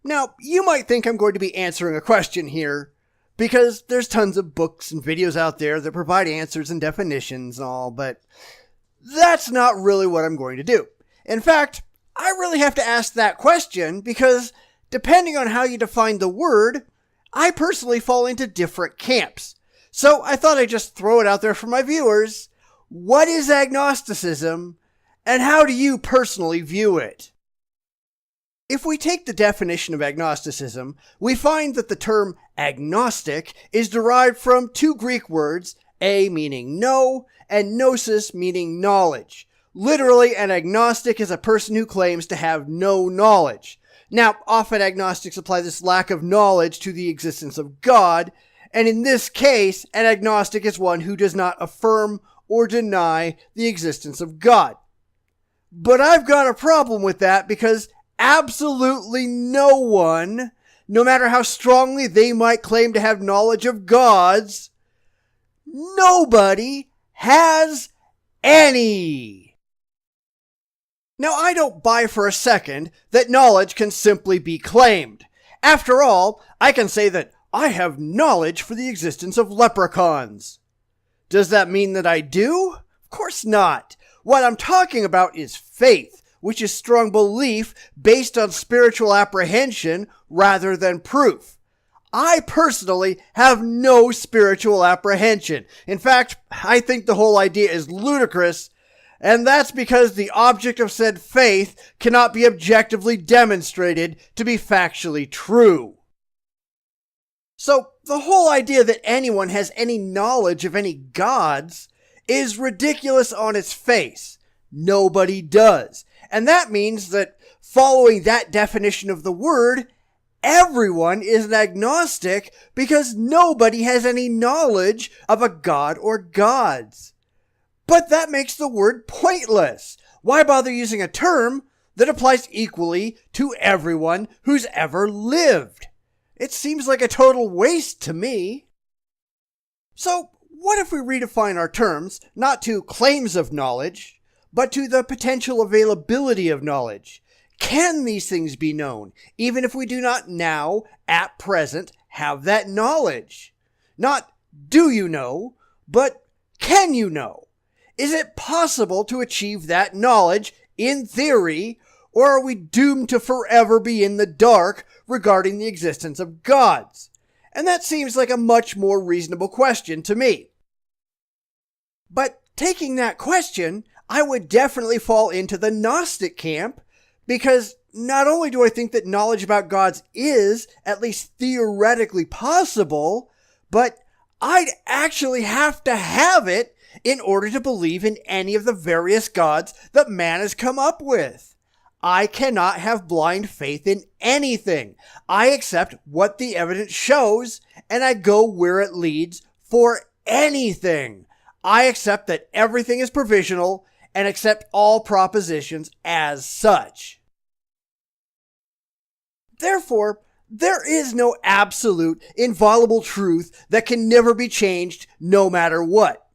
Now, you might think I'm going to be answering a question here, because there's tons of books and videos out there that provide answers and definitions and all, but that's not really what I'm going to do. In fact, I really have to ask that question because depending on how you define the word, I personally fall into different camps. So I thought I'd just throw it out there for my viewers. What is agnosticism, and how do you personally view it? If we take the definition of agnosticism, we find that the term agnostic is derived from two Greek words, a meaning no, and gnosis meaning knowledge. Literally, an agnostic is a person who claims to have no knowledge. Now, often agnostics apply this lack of knowledge to the existence of God, and in this case, an agnostic is one who does not affirm or deny the existence of God. But I've got a problem with that because absolutely no one, no matter how strongly they might claim to have knowledge of gods, nobody has any. Now, I don't buy for a second that knowledge can simply be claimed. After all, I can say that I have knowledge for the existence of leprechauns. Does that mean that I do? Of course not. What I'm talking about is faith, which is strong belief based on spiritual apprehension rather than proof. I personally have no spiritual apprehension. In fact, I think the whole idea is ludicrous, and that's because the object of said faith cannot be objectively demonstrated to be factually true. So, the whole idea that anyone has any knowledge of any gods is ridiculous on its face. Nobody does. And that means that following that definition of the word, everyone is an agnostic because nobody has any knowledge of a god or gods. But that makes the word pointless. Why bother using a term that applies equally to everyone who's ever lived? It seems like a total waste to me. So, what if we redefine our terms not to claims of knowledge, but to the potential availability of knowledge? Can these things be known, even if we do not now, at present, have that knowledge? Not do you know, but can you know? Is it possible to achieve that knowledge in theory, or are we doomed to forever be in the dark regarding the existence of gods? And that seems like a much more reasonable question to me. But taking that question, I would definitely fall into the Gnostic camp, because not only do I think that knowledge about gods is, at least theoretically, possible, but I'd actually have to have it in order to believe in any of the various gods that man has come up with. I cannot have blind faith in anything. I accept what the evidence shows, and I go where it leads for anything. I accept that everything is provisional, and accept all propositions as such. Therefore, there is no absolute, inviolable truth that can never be changed no matter what.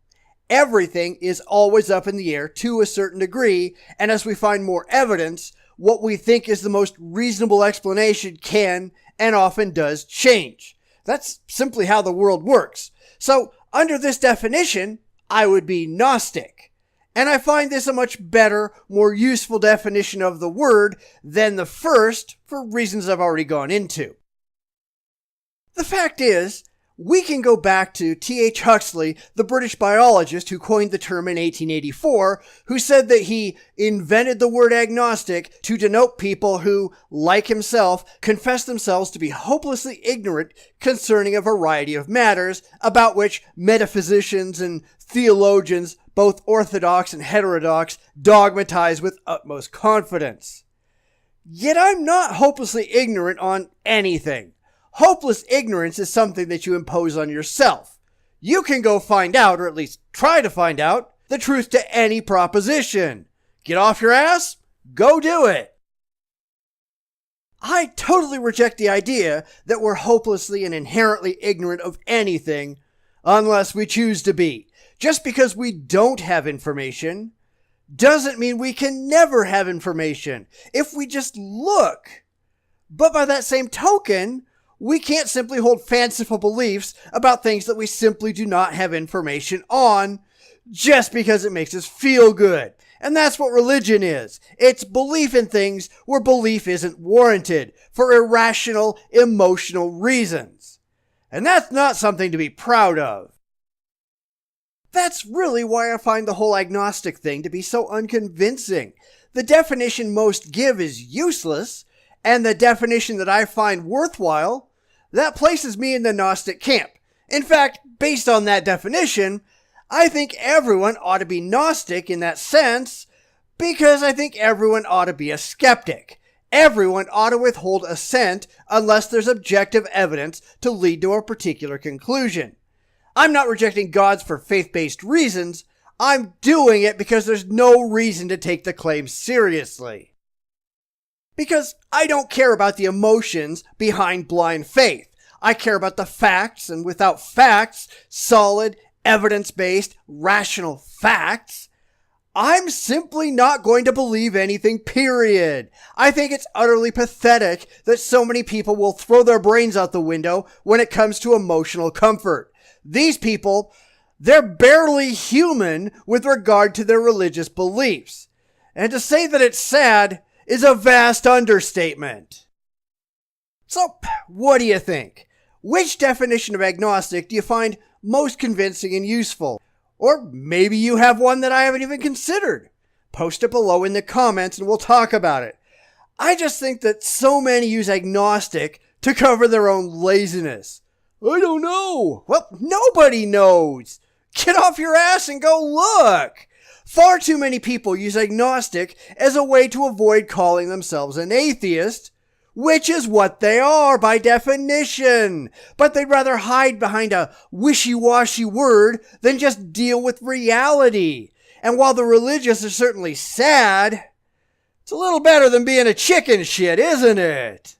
Everything is always up in the air to a certain degree, and as we find more evidence, what we think is the most reasonable explanation can and often does change. That's simply how the world works. So, under this definition, I would be Gnostic. And I find this a much better, more useful definition of the word than the first, for reasons I've already gone into. The fact is, we can go back to T.H. Huxley, the British biologist who coined the term in 1884, who said that he invented the word agnostic to denote people who, like himself, confess themselves to be hopelessly ignorant concerning a variety of matters about which metaphysicians and theologians, both orthodox and heterodox, dogmatize with utmost confidence. Yet I'm not hopelessly ignorant on anything. Hopeless ignorance is something that you impose on yourself. You can go find out, or at least try to find out, the truth to any proposition. Get off your ass? Go do it. I totally reject the idea that we're hopelessly and inherently ignorant of anything, unless we choose to be. Just because we don't have information doesn't mean we can never have information if we just look. But by that same token, we can't simply hold fanciful beliefs about things that we simply do not have information on just because it makes us feel good. And that's what religion is. It's belief in things where belief isn't warranted for irrational, emotional reasons. And that's not something to be proud of. That's really why I find the whole agnostic thing to be so unconvincing. The definition most give is useless, and the definition that I find worthwhile, that places me in the Gnostic camp. In fact, based on that definition, I think everyone ought to be Gnostic in that sense, because I think everyone ought to be a skeptic. Everyone ought to withhold assent unless there's objective evidence to lead to a particular conclusion. I'm not rejecting gods for faith-based reasons. I'm doing it because there's no reason to take the claim seriously. Because I don't care about the emotions behind blind faith. I care about the facts, and without facts, solid, evidence-based, rational facts, I'm simply not going to believe anything, period. I think it's utterly pathetic that so many people will throw their brains out the window when it comes to emotional comfort. These people, they're barely human with regard to their religious beliefs. And to say that it's sad is a vast understatement. So, what do you think? Which definition of agnostic do you find most convincing and useful? Or maybe you have one that I haven't even considered. Post it below in the comments and we'll talk about it. I just think that so many use agnostic to cover their own laziness. I don't know. Well, nobody knows. Get off your ass and go look. Far too many people use agnostic as a way to avoid calling themselves an atheist, which is what they are by definition. But they'd rather hide behind a wishy-washy word than just deal with reality. And while the religious are certainly sad, it's a little better than being a chicken shit, isn't it?